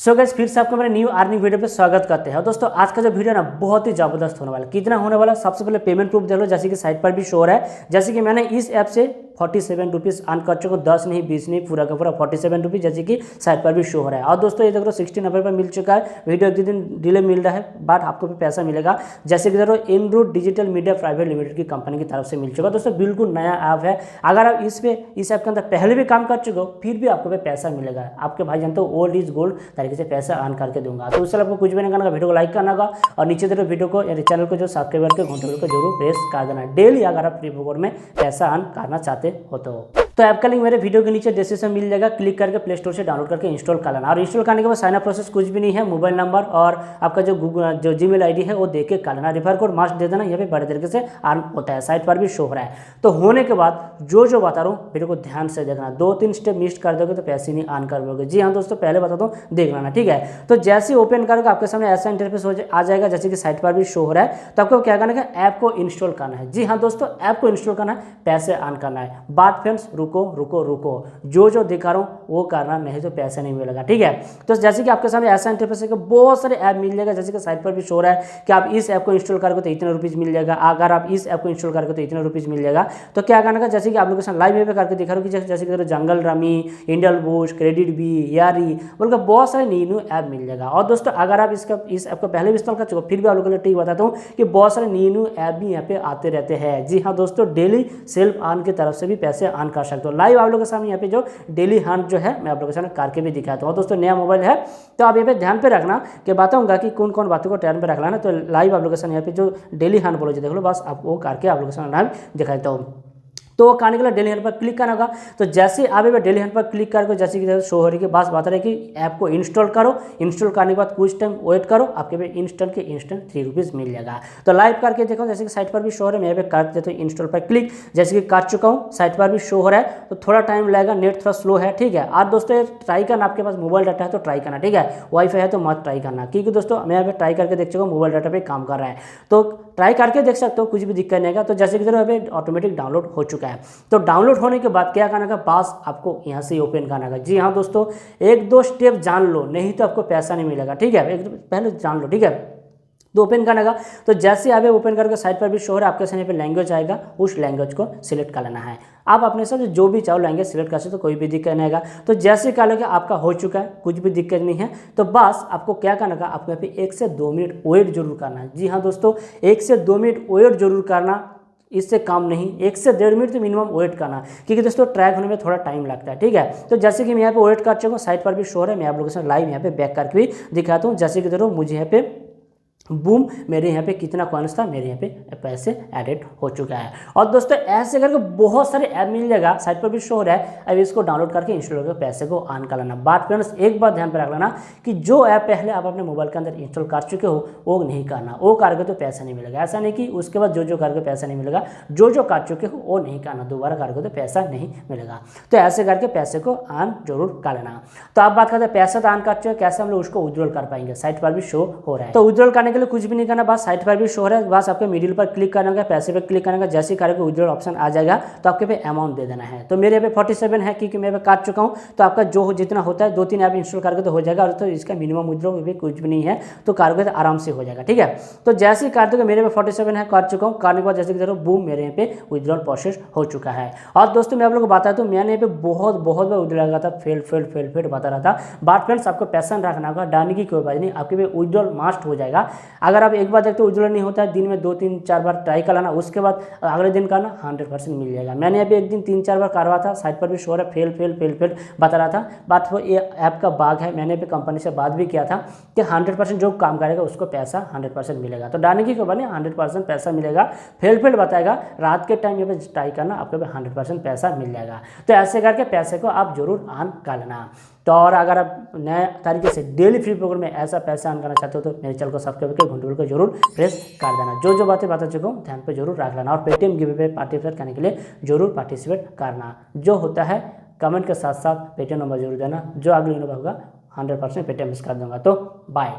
So guys फिर से आपको मेरे न्यू अर्निंग वीडियो पे स्वागत करते हैं। और दोस्तों आज का जो वीडियो है ना बहुत ही जबरदस्त होने वाला है। कितना होने वाला है सबसे पहले पेमेंट प्रूफ देख लो, जैसे कि साइट पर भी शो हो रहा है। जैसे कि मैंने इस ऐप से 47 रुपीज़ अर्न कर चुका हूँ, 10 नहीं 20 नहीं, पूरा का पूरा 47 रुपीज़ जैसे कि साइट पर भी शो हो रहा है। और दोस्तों ये देख लो 16 नंबर पर मिल चुका है। वीडियो एक दिन डिले मिल रहा है बट आपको भी पैसा मिलेगा। जैसे कि देखो इनरूट डिजिटल मीडिया प्राइवेट लिमिटेड की कंपनी की तरफ से मिल चुका है। दोस्तों बिल्कुल नया ऐप है। अगर आप इस ऐप के अंदर पहले भी काम कर चुके हो फिर भी आपको पैसा मिलेगा। आपके भाई जानते हो ओल्ड इज गोल्ड तरीके से पैसा अर्न करके दूंगा। तो उससे आपको कुछ भी नहीं करना, वीडियो को लाइक करना होगा और नीचे देखो वीडियो को या चैनल को जो सब्सक्राइब करके घंटे को जरूर प्रेस कर देना डेली, अगर आप फ्री कोड में पैसा अर्न करना चाहते हो तो ऐप का लिंक मेरे वीडियो के नीचे डिस्क्रिप्शन मिल जाएगा। क्लिक करके प्ले स्टोर से डाउनलोड करके इंस्टॉल कर लेना। और इंस्टॉल करने के बाद साइन अप प्रोसेस कुछ भी नहीं है, मोबाइल नंबर और आपका जो जीमेल आईडी है वो देके कर लेना। रेफर कोड मस्ट दे देना, यहाँ पे बड़े तरीके से अर्न होता है, साइट पर भी शो हो रहा है। तो होने के बाद जो बता रहा हूँ वीडियो को ध्यान से देखना, 2-3 स्टेप मिस कर दोगे तो पैसे नहीं अर्न कर पाओगे। जी हाँ दोस्तों, पहले बताता हूँ देख लेना, ठीक है। तो जैसे ओपन करोगे आपके सामने ऐसा इंटरफेस आ जाएगा जैसे कि साइट पर भी शो हो रहा है। तो आपको क्या करना है, ऐप को इंस्टॉल करना है। जी हाँ दोस्तों, ऐप को इंस्टॉल करना है, पैसे अर्न करना है। बात फ्रेंड्स रुको जो दिखा रहा हूँ वो करना, नहीं तो पैसा नहीं मिलेगा, ठीक है। तो जैसे कि आपके सामने ऐसा इंटरफेस है कि बहुत सारे ऐप मिल जाएगा। जैसे कि साइट पर भी शो रहा है कि आप इस ऐप को इंस्टॉल करोगे तो इतने रुपीज़ मिल जाएगा, अगर आप इस ऐप को इंस्टॉल करोगे तो इतने रुपीज़ मिल जाएगा। तो क्या करना है, जैसे कि आप लोग के साथ लाइव में करके दिखा रहा हूँ कि जैसे कि jungle rummy, Indian boost, credit bee, यारी बोलकर बहुत सारे न्यू ऐप मिल जाएगा। और दोस्तों अगर आप इस ऐप को पहले भी इंस्टॉल कर चुके हो फिर भी आप लोगों को ठीक बताता हूँ कि बहुत सारे न्यू ऐप भी यहाँ पे आते रहते हैं। जी हाँ दोस्तों, डेली सेल्फ अर्न की तरफ से भी पैसे अर्न कर सकते हो। लाइव आप लोगों के सामने यहाँ पे जो डेली हंट जो है मैं आप लोगों के सामने करके भी दिखाता हूँ। दोस्तों नया मोबाइल है तो आप यहाँ पे ध्यान पे रखना कि बताऊंगा कि कौन कौन बातों को ध्यान पे रखना है। तो लाइव आप लोगों के सामने यहाँ पे जो डेली हंट बोलो देख लो, बस आप वो करके आप लोगों के सामने लाइव दिखाता हूँ। तो करने के लिए डेली हंट पर क्लिक करना होगा। तो जैसे आप डेली हंट पर क्लिक करके जैसे कि शो हो रही है बस बता रहे कि ऐप को इंस्टॉल करो। इंस्टॉल करने के बाद कुछ टाइम वेट करो, आपके पे इंस्टेंट 3 रुपीज़ मिल जाएगा। तो लाइव करके देखो, जैसे कि साइट पर भी शो हो रहा है, मैं यहाँ पे कर देता हूँ इंस्टॉल पर क्लिक। जैसे कि कर चुका हूँ, साइट पर भी शो हो रहा है। तो थोड़ा टाइम लगेगा, नेट थोड़ा स्लो है, ठीक है। और दोस्तों ट्राई करना, आपके पास मोबाइल डाटा है तो ट्राई करना, ठीक है। वाईफाई है तो मत ट्राई करना, क्योंकि दोस्तों मैं यहाँ पे ट्राई करके देख चुका हूँ, मोबाइल डाटा पे काम कर रहा है। तो ट्राई करके देख सकते हो, कुछ भी दिक्कत नहीं आएगा। तो जैसे कि यहाँ पे ऑटोमेटिक डाउनलोड हो चुका है। तो डाउनलोड होने के बाद क्या करना है, पास आपको यहाँ से ओपन करना है। जी हाँ दोस्तों, 1-2 स्टेप जान लो, नहीं तो आपको पैसा नहीं मिलेगा, ठीक है। एक पहले जान लो, ठीक है। तो ओपन करने का, तो जैसे आप ओपन करके साइट पर भी शो हो रहा है, आपके सामने पे लैंग्वेज आएगा, उस लैंग्वेज को सिलेक्ट कर लेना है। आप अपने हिसाब से जो भी चाहो लैंग्वेज सिलेक्ट कर सकते हो, कोई भी दिक्कत नहीं आएगा। तो जैसे कह लो कि आपका हो चुका है, कुछ भी दिक्कत नहीं है। तो बस आपको क्या करना है, आपको यहाँ पे 1 से 2 मिनट वेट जरूर करना है। जी हाँ दोस्तों, 1 से 2 मिनट वेट जरूर करना, इससे काम नहीं, 1 से 1.5 मिनट तो मिनिमम वेट करना, क्योंकि दोस्तों ट्रैक होने में थोड़ा टाइम लगता है, ठीक है। तो जैसे कि मैं यहाँ पे वेट कर चुका हूँ, साइट पर भी शो है, मैं आप लोगों से लाइव यहाँ पे बैक करके भी दिखाता हूँ। जैसे कि देखो मुझे यहाँ पे बूम, मेरे यहाँ पे कितना कॉइन्स था, मेरे यहाँ पे पैसे एडेड हो चुका है। और दोस्तों ऐसे करके बहुत सारे ऐप मिल जाएगा, साइट पर भी शो हो रहा है। अब इसको डाउनलोड करके इंस्टॉल करके पैसे को अर्न कर लेना। बात फ्रेंड्स एक बात ध्यान पे रख लेना कि जो ऐप पहले आप अपने मोबाइल के अंदर इंस्टॉल कर चुके हो वो नहीं करना, वो करके तो पैसा नहीं मिलेगा। ऐसा नहीं कि उसके बाद जो करके पैसा नहीं मिलेगा, जो कर चुके हो वो नहीं करना, दोबारा करके तो पैसा नहीं मिलेगा। तो ऐसे करके पैसे को अर्न जरूर कर लेना। तो आप बात करते हैं पैसा तो अर्न कर चुके, कैसे हम लोग उसको विड्रॉल कर पाएंगे, साइट पर भी शो हो रहा है। तो विड्रॉल करने के लिए कुछ भी नहीं करना, बस साइट पर भी शो हो रहा है, बस आपके मिडिल पर क्लिक करना है, पैसे पर क्लिक करना है। जैसे ही करके विड्रॉल ऑप्शन आ जाएगा तो आपके पे अमाउंट दे देना है। तो मेरे पे 47 है, क्योंकि मैं काट चुका हूँ। तो आपका जो जितना होता है 2-3 ऐप इंस्टॉल करके तो हो जाएगा। और तो इसका मिनिमम विड्रॉल भी कुछ भी नहीं है, तो करोगे तो आराम से हो जाएगा, ठीक है। तो जैसे ही काट दोगे, मेरे पे 47 है, काट चुका हूँ। काटने के बाद जैसे कि देखो बूम, मेरे यहाँ पे विड्रॉल प्रोसेस हो चुका है। और दोस्तों मैं आप लोगों को बताया, तो मैंने यहाँ पे बहुत बार विड्रॉल लगा था, फेल बता रहा था। बट फ्रेंड्स आपको पैसा रखना होगा, डालने की कोई बात नहीं, आपके पे विड्रॉल मस्ट हो जाएगा। अगर आप एक बार देखते हो विड्रॉल नहीं होता है, दिन में 2-3-4 बार ट्राई कर लाना, उसके बाद अगले दिन करना, 100% मिल जाएगा। मैंने यहाँ पे एक दिन 3-4 बार करवा था, साइट पर भी शो है, फेल बता रहा था। बट वो ये ऐप का बाग है, मैंने पे कंपनी से बात भी किया था कि 100% जो काम करेगा उसको पैसा 100% मिलेगा। तो डालने की खबर नहीं, 100% पैसा मिलेगा। फेल बताएगा, रात के टाइम यहाँ पे ट्राई करना, आपको 100% पैसा मिल जाएगा। तो ऐसे करके पैसे को आप जरूर अर्न कर लेना। तो और अगर आप नए तरीके से डेली फ्री प्रोग्राम में ऐसा पैसा अर्न करना चाहते हो तो मेरे चैनल को सब्सक्राइब करके घंटे को जरूर प्रेस कर देना। जो बातें बता चुका हूँ ध्यान पे जरूर रख लेना। और पेटीएम गिव पे पार्टिसिपेट करने के लिए जरूर पार्टिसिपेट करना। जो होता है कमेंट के साथ साथ पेटीएम नंबर जरूर देना, जो अगले नंबर होगा 100% पेटीएम कर दूंगा। तो बाय।